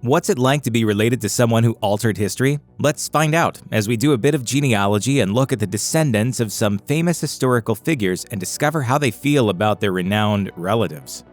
What's it like to be related to someone who altered history? Let's find out as we do a bit of genealogy and look at the descendants of some famous historical figures and discover how they feel about their renowned relatives.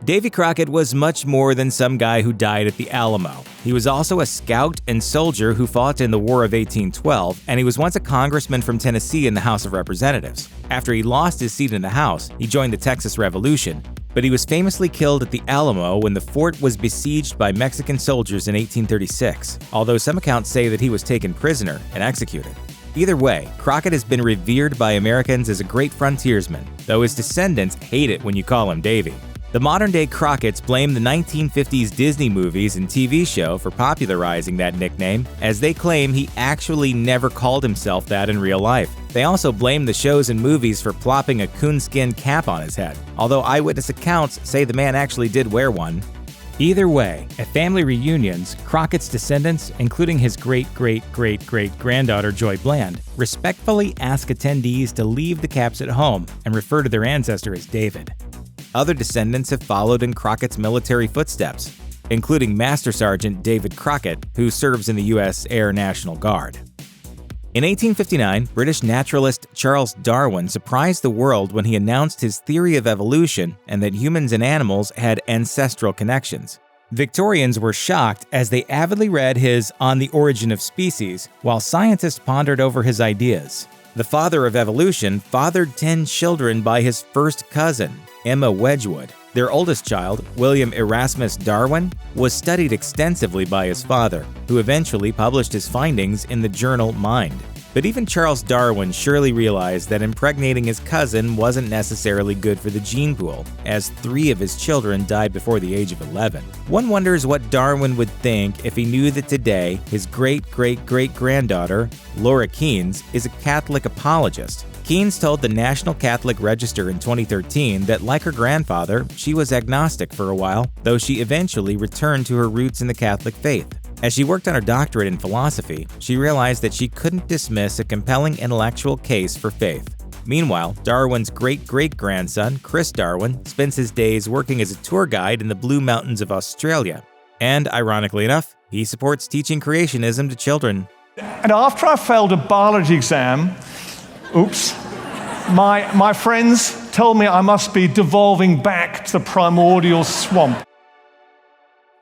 Davy Crockett was much more than some guy who died at the Alamo. He was also a scout and soldier who fought in the War of 1812, and he was once a congressman from Tennessee in the House of Representatives. After he lost his seat in the House, he joined the Texas Revolution, but he was famously killed at the Alamo when the fort was besieged by Mexican soldiers in 1836, although some accounts say that he was taken prisoner and executed. Either way, Crockett has been revered by Americans as a great frontiersman, though his descendants hate it when you call him Davy. The modern-day Crocketts blame the 1950s Disney movies and TV show for popularizing that nickname, as they claim he actually never called himself that in real life. They also blame the shows and movies for plopping a coonskin cap on his head, although eyewitness accounts say the man actually did wear one. Either way, at family reunions, Crockett's descendants, including his great-great-great-great-granddaughter Joy Bland, respectfully ask attendees to leave the caps at home and refer to their ancestor as David. Other descendants have followed in Crockett's military footsteps, including Master Sergeant David Crockett, who serves in the U.S. Air National Guard. In 1859, British naturalist Charles Darwin surprised the world when he announced his theory of evolution and that humans and animals had ancestral connections. Victorians were shocked as they avidly read his On the Origin of Species, while scientists pondered over his ideas. The father of evolution fathered 10 children by his first cousin, Emma Wedgwood. Their oldest child, William Erasmus Darwin, was studied extensively by his father, who eventually published his findings in the journal Mind. But even Charles Darwin surely realized that impregnating his cousin wasn't necessarily good for the gene pool, as 3 of his children died before the age of 11. One wonders what Darwin would think if he knew that today his great-great-great-granddaughter, Laura Keynes, is a Catholic apologist. Keynes told the National Catholic Register in 2013 that, like her grandfather, she was agnostic for a while, though she eventually returned to her roots in the Catholic faith. As she worked on her doctorate in philosophy, she realized that she couldn't dismiss a compelling intellectual case for faith. Meanwhile, Darwin's great-great-grandson, Chris Darwin, spends his days working as a tour guide in the Blue Mountains of Australia. And, ironically enough, he supports teaching creationism to children. And after I failed a biology exam, my friends told me I must be devolving back to the primordial swamp.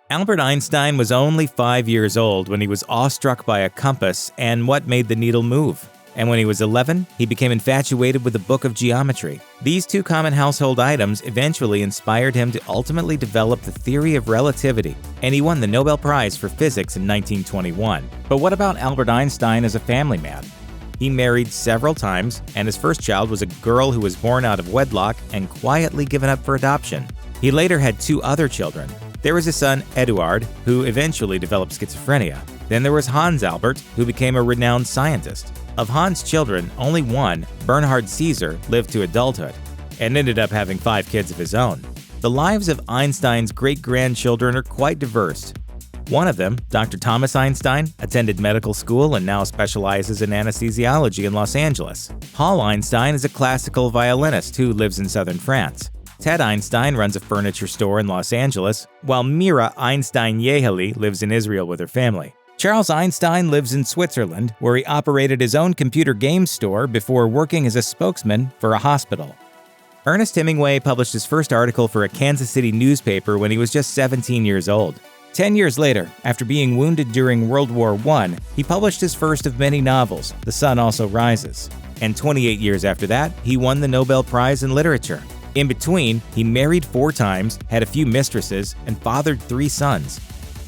Albert Einstein was only 5 years old when he was awestruck by a compass and what made the needle move. And when he was 11, he became infatuated with the book of geometry. These 2 common household items eventually inspired him to ultimately develop the theory of relativity, and he won the Nobel Prize for Physics in 1921. But what about Albert Einstein as a family man? He married several times, and his first child was a girl who was born out of wedlock and quietly given up for adoption. He later had 2 other children. There was his son, Eduard, who eventually developed schizophrenia. Then there was Hans Albert, who became a renowned scientist. Of Hans' children, only one, Bernhard Caesar, lived to adulthood and ended up having 5 kids of his own. The lives of Einstein's great-grandchildren are quite diverse. One of them, Dr. Thomas Einstein, attended medical school and now specializes in anesthesiology in Los Angeles. Paul Einstein is a classical violinist who lives in southern France. Ted Einstein runs a furniture store in Los Angeles, while Mira Einstein-Yeheli lives in Israel with her family. Charles Einstein lives in Switzerland, where he operated his own computer game store before working as a spokesman for a hospital. Ernest Hemingway published his first article for a Kansas City newspaper when he was just 17 years old. 10 years later, after being wounded during World War I, he published his first of many novels, The Sun Also Rises. And 28 years after that, he won the Nobel Prize in Literature. In between, he married 4 times, had a few mistresses, and fathered 3 sons.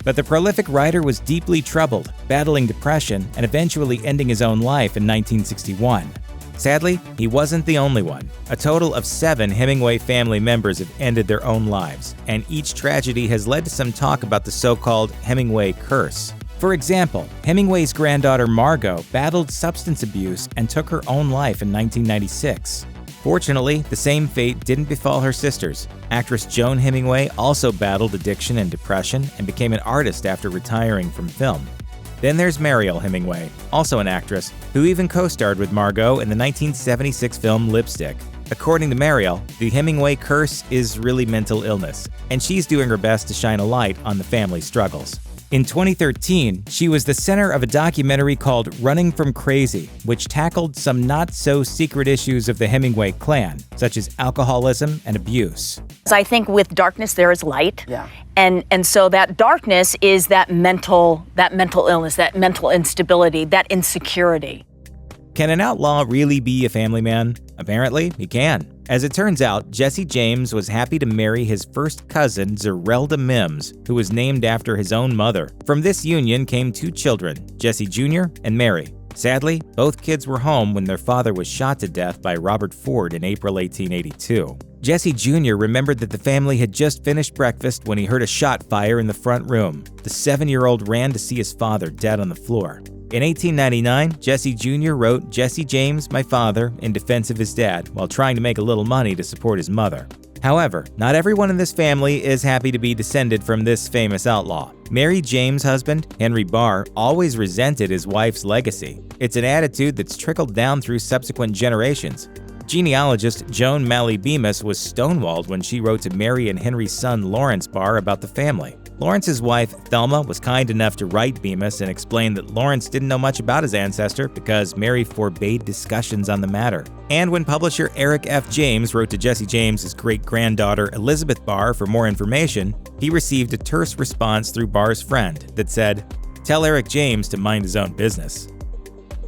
But the prolific writer was deeply troubled, battling depression, and eventually ending his own life in 1961. Sadly, he wasn't the only one. A total of 7 Hemingway family members have ended their own lives, and each tragedy has led to some talk about the so-called Hemingway curse. For example, Hemingway's granddaughter Margot battled substance abuse and took her own life in 1996. Fortunately, the same fate didn't befall her sisters. Actress Joan Hemingway also battled addiction and depression and became an artist after retiring from film. Then there's Mariel Hemingway, also an actress, who even co-starred with Margot in the 1976 film Lipstick. According to Mariel, the Hemingway curse is really mental illness, and she's doing her best to shine a light on the family struggles. In 2013, she was the center of a documentary called Running from Crazy, which tackled some not-so-secret issues of the Hemingway clan, such as alcoholism and abuse. I think with darkness there is light. Yeah. And so that darkness is that mental illness, that mental instability, that insecurity. Can an outlaw really be a family man? Apparently, he can. As it turns out, Jesse James was happy to marry his first cousin, Zerelda Mims, who was named after his own mother. From this union came 2 children, Jesse Jr. and Mary. Sadly, both kids were home when their father was shot to death by Robert Ford in April 1882. Jesse Jr. remembered that the family had just finished breakfast when he heard a shot fire in the front room. The 7-year-old ran to see his father dead on the floor. In 1899, Jesse Jr. wrote Jesse James, my father, in defense of his dad, while trying to make a little money to support his mother. However, not everyone in this family is happy to be descended from this famous outlaw. Mary James' husband, Henry Barr, always resented his wife's legacy. It's an attitude that's trickled down through subsequent generations. Genealogist Joan Malley Bemis was stonewalled when she wrote to Mary and Henry's son Lawrence Barr about the family. Lawrence's wife, Thelma, was kind enough to write Bemis and explain that Lawrence didn't know much about his ancestor because Mary forbade discussions on the matter. And when publisher Eric F. James wrote to Jesse James's great-granddaughter Elizabeth Barr for more information, he received a terse response through Barr's friend that said, "Tell Eric James to mind his own business."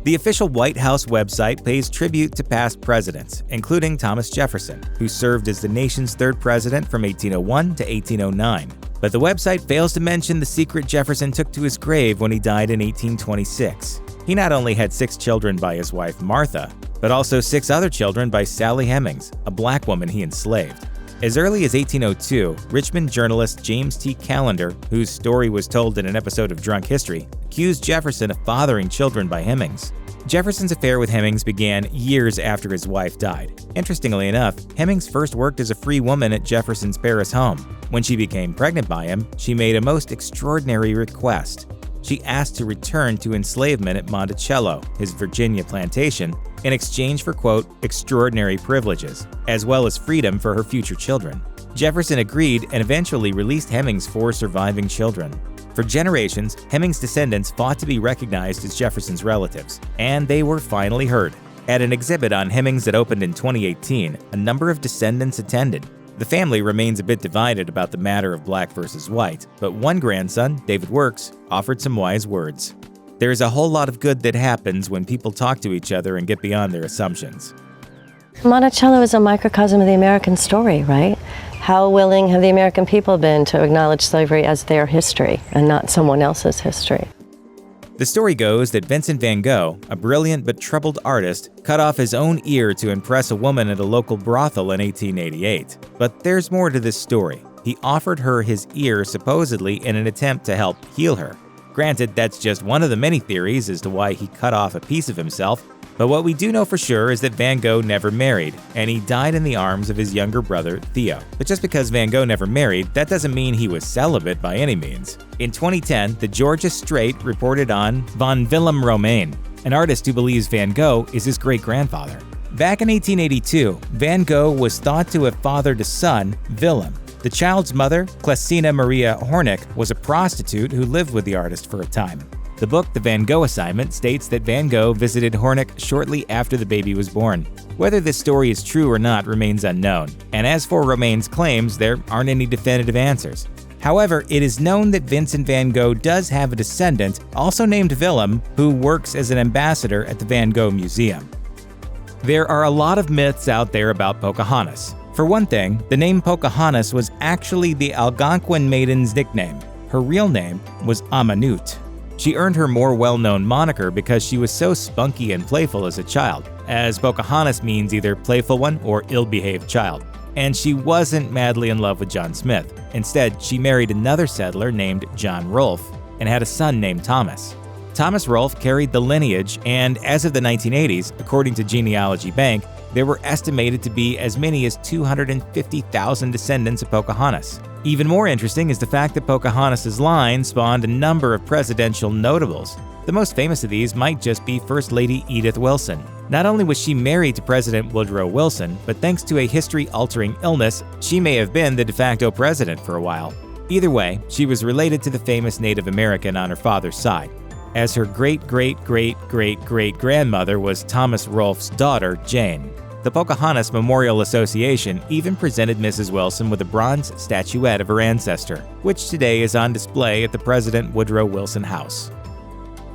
The official White House website pays tribute to past presidents, including Thomas Jefferson, who served as the nation's 3rd president from 1801 to 1809. But the website fails to mention the secret Jefferson took to his grave when he died in 1826. He not only had 6 children by his wife Martha, but also 6 other children by Sally Hemings, a black woman he enslaved. As early as 1802, Richmond journalist James T. Callender, whose story was told in an episode of Drunk History, accused Jefferson of fathering children by Hemings. Jefferson's affair with Hemings began years after his wife died. Interestingly enough, Hemings first worked as a free woman at Jefferson's Paris home. When she became pregnant by him, she made a most extraordinary request. She asked to return to enslavement at Monticello, his Virginia plantation, in exchange for, quote, extraordinary privileges, as well as freedom for her future children. Jefferson agreed and eventually released Hemings' 4 surviving children. For generations, Hemings' descendants fought to be recognized as Jefferson's relatives, and they were finally heard. At an exhibit on Hemings that opened in 2018, a number of descendants attended. The family remains a bit divided about the matter of black versus white, but one grandson, David Works, offered some wise words. There's a whole lot of good that happens when people talk to each other and get beyond their assumptions. Monticello is a microcosm of the American story, right? How willing have the American people been to acknowledge slavery as their history and not someone else's history? The story goes that Vincent Van Gogh, a brilliant but troubled artist, cut off his own ear to impress a woman at a local brothel in 1888. But there's more to this story. He offered her his ear supposedly in an attempt to help heal her. Granted, that's just one of the many theories as to why he cut off a piece of himself, but what we do know for sure is that Van Gogh never married, and he died in the arms of his younger brother, Theo. But just because Van Gogh never married, that doesn't mean he was celibate by any means. In 2010, the Georgia Straight reported on Von Willem Romein, an artist who believes Van Gogh is his great-grandfather. Back in 1882, Van Gogh was thought to have fathered a son, Willem. The child's mother, Clesina Maria Hornick, was a prostitute who lived with the artist for a time. The book The Van Gogh Assignment states that Van Gogh visited Hornick shortly after the baby was born. Whether this story is true or not remains unknown, and as for Romein's claims, there aren't any definitive answers. However, it is known that Vincent Van Gogh does have a descendant, also named Willem, who works as an ambassador at the Van Gogh Museum. There are a lot of myths out there about Pocahontas. For one thing, the name Pocahontas was actually the Algonquin maiden's nickname. Her real name was Amanut. She earned her more well-known moniker because she was so spunky and playful as a child, as Pocahontas means either playful one or ill-behaved child. And she wasn't madly in love with John Smith. Instead, she married another settler named John Rolfe and had a son named Thomas. Thomas Rolfe carried the lineage, and as of the 1980s, according to Genealogy Bank, there were estimated to be as many as 250,000 descendants of Pocahontas. Even more interesting is the fact that Pocahontas' line spawned a number of presidential notables. The most famous of these might just be First Lady Edith Wilson. Not only was she married to President Woodrow Wilson, but thanks to a history-altering illness, she may have been the de facto president for a while. Either way, she was related to the famous Native American on her father's side, as her great-great-great-great-great-grandmother was Thomas Rolfe's daughter, Jane. The Pocahontas Memorial Association even presented Mrs. Wilson with a bronze statuette of her ancestor, which today is on display at the President Woodrow Wilson House.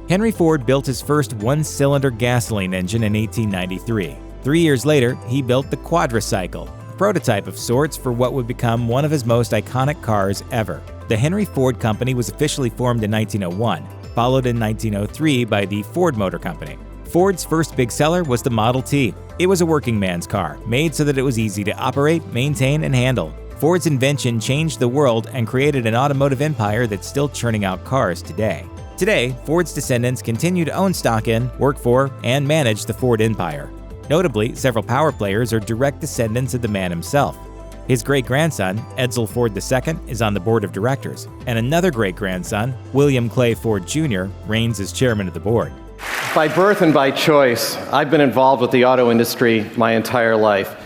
Henry Ford built his first one-cylinder gasoline engine in 1893. 3 years later, he built the quadricycle, a prototype of sorts for what would become one of his most iconic cars ever. The Henry Ford Company was officially formed in 1901, followed in 1903 by the Ford Motor Company. Ford's first big seller was the Model T. It was a working man's car, made so that it was easy to operate, maintain, and handle. Ford's invention changed the world and created an automotive empire that's still churning out cars today. Today, Ford's descendants continue to own stock in, work for, and manage the Ford empire. Notably, several power players are direct descendants of the man himself. His great-grandson, Edsel Ford II, is on the board of directors, and another great-grandson, William Clay Ford Jr., reigns as chairman of the board. By birth and by choice, I've been involved with the auto industry my entire life.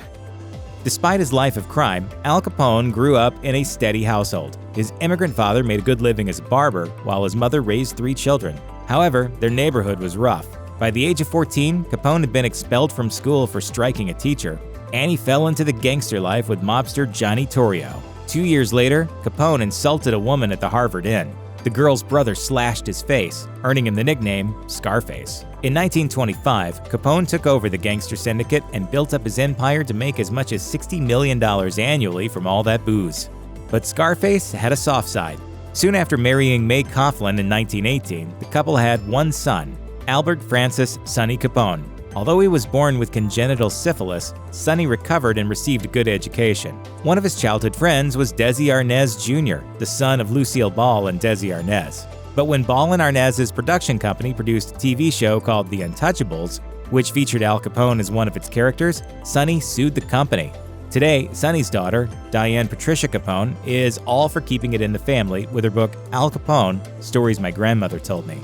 Despite his life of crime, Al Capone grew up in a steady household. His immigrant father made a good living as a barber, while his mother raised 3 children. However, their neighborhood was rough. By the age of 14, Capone had been expelled from school for striking a teacher, and he fell into the gangster life with mobster Johnny Torrio. 2 years later, Capone insulted a woman at the Harvard Inn. The girl's brother slashed his face, earning him the nickname Scarface. In 1925, Capone took over the gangster syndicate and built up his empire to make as much as $60 million annually from all that booze. But Scarface had a soft side. Soon after marrying May Coughlin in 1918, the couple had one son, Albert Francis Sonny Capone. Although he was born with congenital syphilis, Sonny recovered and received a good education. One of his childhood friends was Desi Arnaz Jr., the son of Lucille Ball and Desi Arnaz. But when Ball and Arnaz's production company produced a TV show called The Untouchables, which featured Al Capone as one of its characters, Sonny sued the company. Today, Sonny's daughter, Diane Patricia Capone, is all for keeping it in the family with her book Al Capone, Stories My Grandmother Told Me.